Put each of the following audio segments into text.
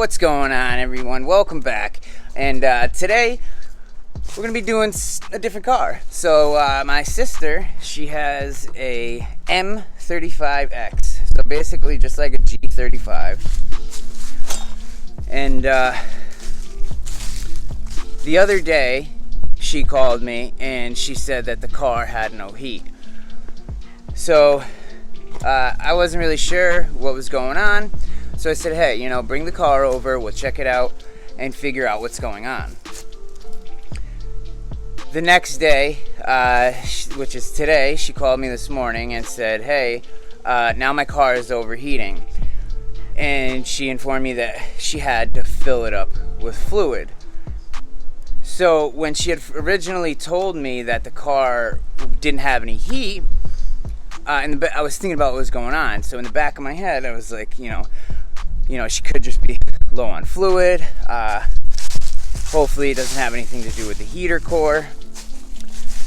What's going on, everyone? Welcome back. And today we're gonna be doing a different car. So my sister, she has a M35X, so basically just like a G35. And the other day she called me and she said that the car had no heat. So I wasn't really sure what was going on. So I said, hey, bring the car over, we'll check it out and figure out what's going on. The next day, which is today, she called me this morning and said, hey, now my car is overheating. And she informed me that she had to fill it up with fluid. So when she had originally told me that the car didn't have any heat, I was thinking about what was going on. So in the back of my head, I was like, she could just be low on fluid. Hopefully it doesn't have anything to do with the heater core.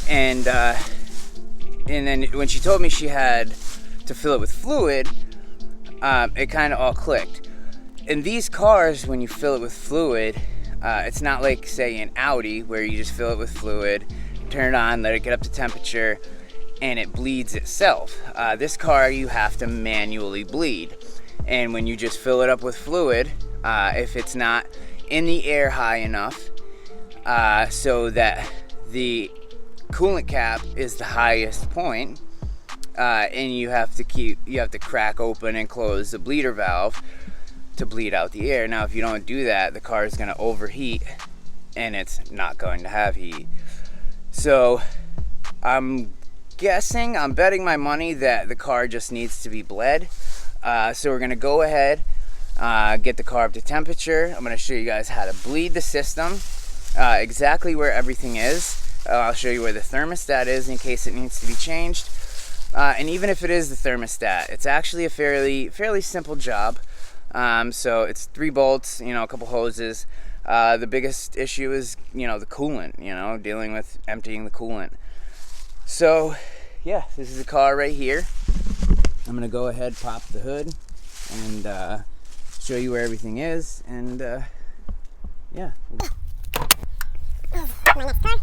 And then when she told me she had to fill it with fluid, it kind of all clicked. In these cars, when you fill it with fluid, it's not like, say, an Audi where you just fill it with fluid, turn it on, let it get up to temperature, and it bleeds itself. This car, you have to manually bleed. And when you just fill it up with fluid, if it's not in the air high enough so that the coolant cap is the highest point, and you have to crack open and close the bleeder valve to bleed out the air. Now, if you don't do that, the car is going to overheat and it's not going to have heat. So I'm betting my money that the car just needs to be bled. So we're going to go ahead, get the car up to temperature. I'm going to show you guys how to bleed the system, exactly where everything is. I'll show you where the thermostat is in case it needs to be changed. And even if it is the thermostat, it's actually a fairly simple job. So it's 3 bolts, a couple hoses. The biggest issue is, the coolant, dealing with emptying the coolant. So, yeah, this is the car right here. I'm going to go ahead, pop the hood, and show you where everything is, and yeah. My next car.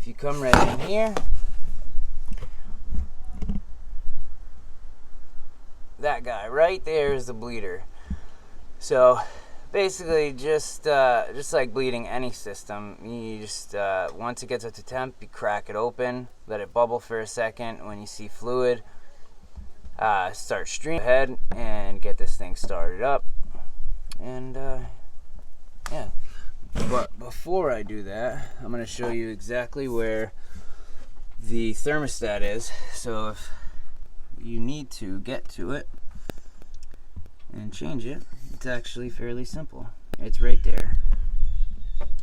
If you come right in here, that guy right there is the bleeder. So basically just like bleeding any system, you just once it gets up to temp, you crack it open, let it bubble for a second. When you see fluid start streaming ahead, and get this thing started up. And yeah, but before I do that, I'm going to show you exactly where the thermostat is. So if you need to get to it and change it, it's actually fairly simple. It's right there.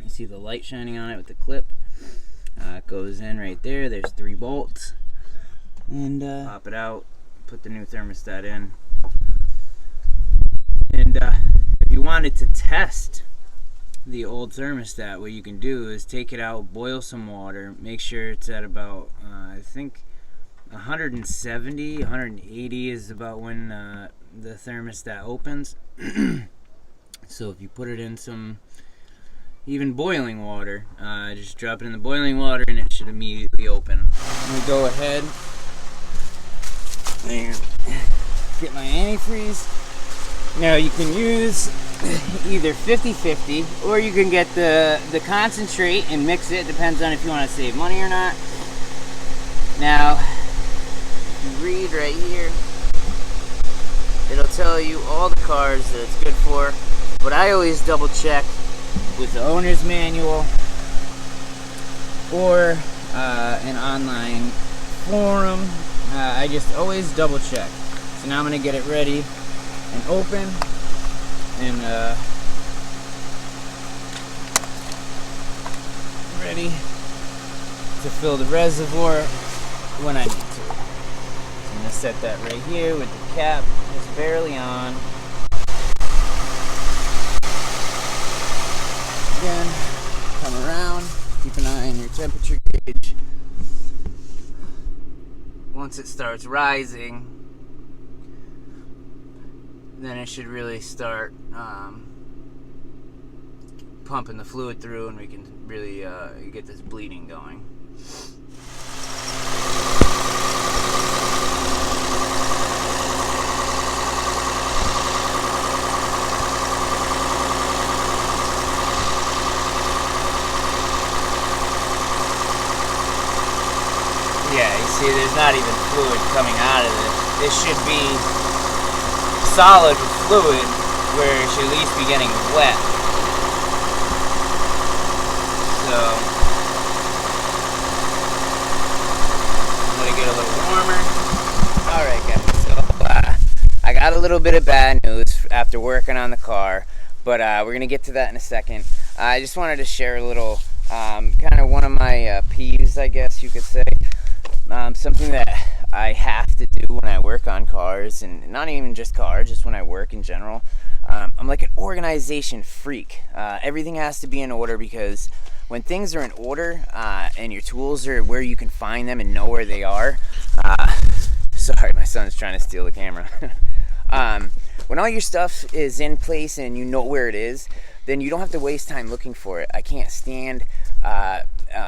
You see the light shining on it with the clip. It goes in right there. There's 3 bolts, and pop it out, put the new thermostat in. And if you wanted to test the old thermostat, what you can do is take it out, boil some water, make sure it's at about I think 170, 180 is about when the thermostat opens. So if you put it in some even boiling water, just drop it in the boiling water and it should immediately open. I'm going to go ahead and get my antifreeze. Now you can use either 50-50 or you can get the concentrate and mix it. Depends on if you want to save money or not. Now, you read right here, it'll tell you all the cars that it's good for, but I always double check with the owner's manual or an online forum. I just always double check. So now I'm going to get it ready and open, and ready to fill the reservoir when I need to. So I'm going to set that right here with the cap just barely on. your temperature gauge. Once it starts rising, then it should really start pumping the fluid through, and we can really get this bleeding going. Yeah, you see there's not even fluid coming out of this. This should be solid with fluid where it should at least be getting wet. So, let it get a little warmer. Alright guys, so I got a little bit of bad news after working on the car, but we're going to get to that in a second. I just wanted to share a little, kind of one of my peeves, I guess you could say. Something that I have to do when I work on cars, and not even just cars, just when I work in general. I'm like an organization freak. Everything has to be in order, because when things are in order and your tools are where you can find them and know where they are. Sorry, my son's trying to steal the camera. When all your stuff is in place and you know where it is, then you don't have to waste time looking for it. I can't stand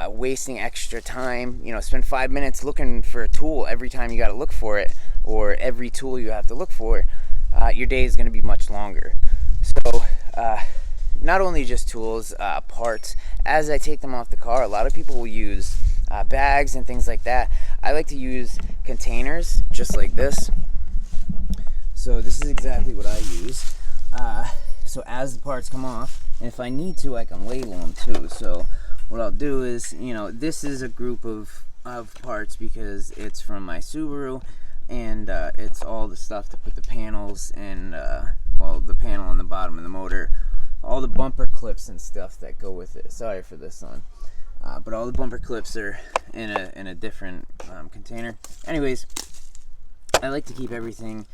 wasting extra time, spend 5 minutes looking for a tool every time you got to look for it, or every tool you have to look for. Your day is going to be much longer. So not only just tools, parts, as I take them off the car, a lot of people will use bags and things like that. I like to use containers just like this. So this is exactly what I use. So as the parts come off, and if I need to, I can label them too. So what I'll do is, this is a group of parts because it's from my Subaru, and it's all the stuff to put the panels and, well, the panel on the bottom of the motor, all the bumper clips and stuff that go with it. Sorry for this one. But all the bumper clips are in a different container. Anyways, I like to keep everything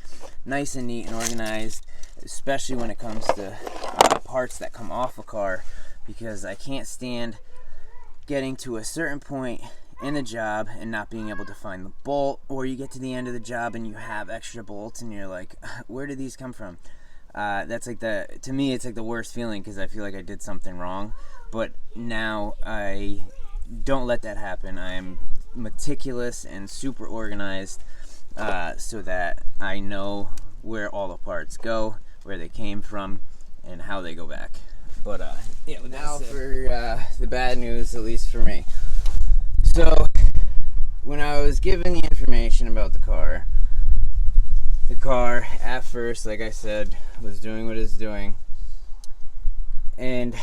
nice and neat and organized, especially when it comes to parts that come off a car, because I can't stand getting to a certain point in the job and not being able to find the bolt, or you get to the end of the job and you have extra bolts and you're like, where did these come from? That's like to me, it's like the worst feeling, because I feel like I did something wrong. But now I don't let that happen. I am meticulous and super organized, so that I know where all the parts go, where they came from, and how they go back. But yeah, now for the bad news, at least for me. So when I was given the information about the car at first, like I said, was doing what it's doing. And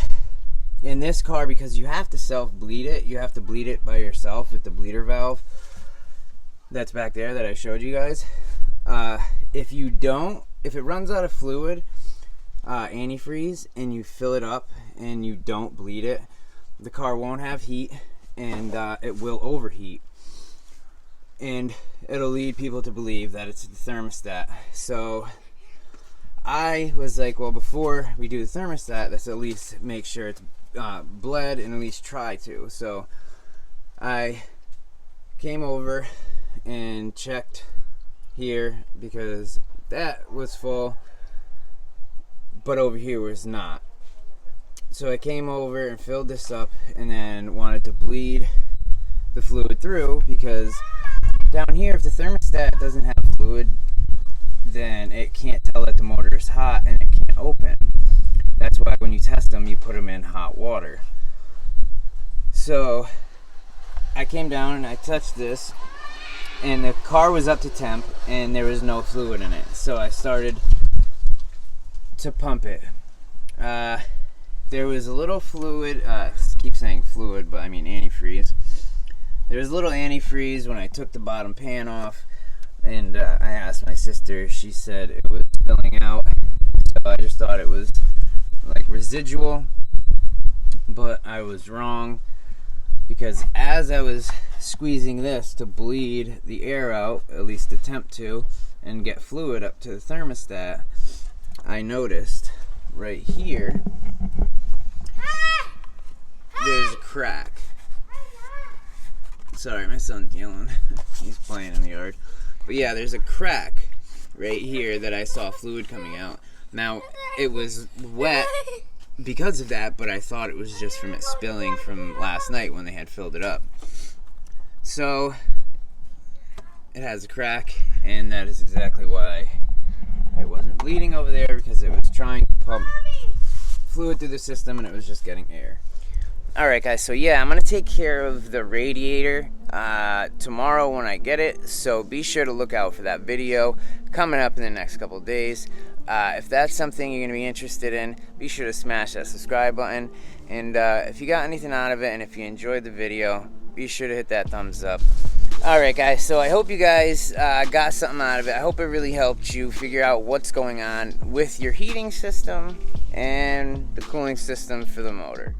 in this car, because you have to self-bleed it, you have to bleed it by yourself with the bleeder valve that's back there that I showed you guys. If it runs out of fluid, antifreeze, and you fill it up and you don't bleed it, the car won't have heat, and it will overheat, and it'll lead people to believe that it's the thermostat. So I was like, well, before we do the thermostat, let's at least make sure it's bled, and at least try to. So I came over and checked here, because that was full, but over here was not. So I came over and filled this up, and then wanted to bleed the fluid through, because down here, if the thermostat doesn't have fluid, then it can't tell that the motor is hot and it can't open. That's why when you test them, you put them in hot water. So I came down and I touched this, and the car was up to temp and there was no fluid in it. So I started to pump it. There was a little fluid, I keep saying fluid, but I mean antifreeze. There was a little antifreeze when I took the bottom pan off, and I asked my sister, she said it was spilling out. So I just thought it was like residual, but I was wrong, because as I was squeezing this to bleed the air out, at least attempt to, and get fluid up to the thermostat, I noticed right here there's a crack. Sorry, my son's yelling. He's playing in the yard. But yeah, there's a crack right here that I saw fluid coming out. Now, it was wet because of that, but I thought it was just from it spilling from last night when they had filled it up. So, it has a crack, and that is exactly why it wasn't bleeding over there, because it was trying to pump fluid through the system and it was just getting air. Alright guys, so yeah, I'm going to take care of the radiator tomorrow when I get it, so be sure to look out for that video coming up in the next couple of days. If that's something you're going to be interested in, be sure to smash that subscribe button, and if you got anything out of it and if you enjoyed the video, be sure to hit that thumbs up. Alright guys, so I hope you guys got something out of it. I hope it really helped you figure out what's going on with your heating system and the cooling system for the motor.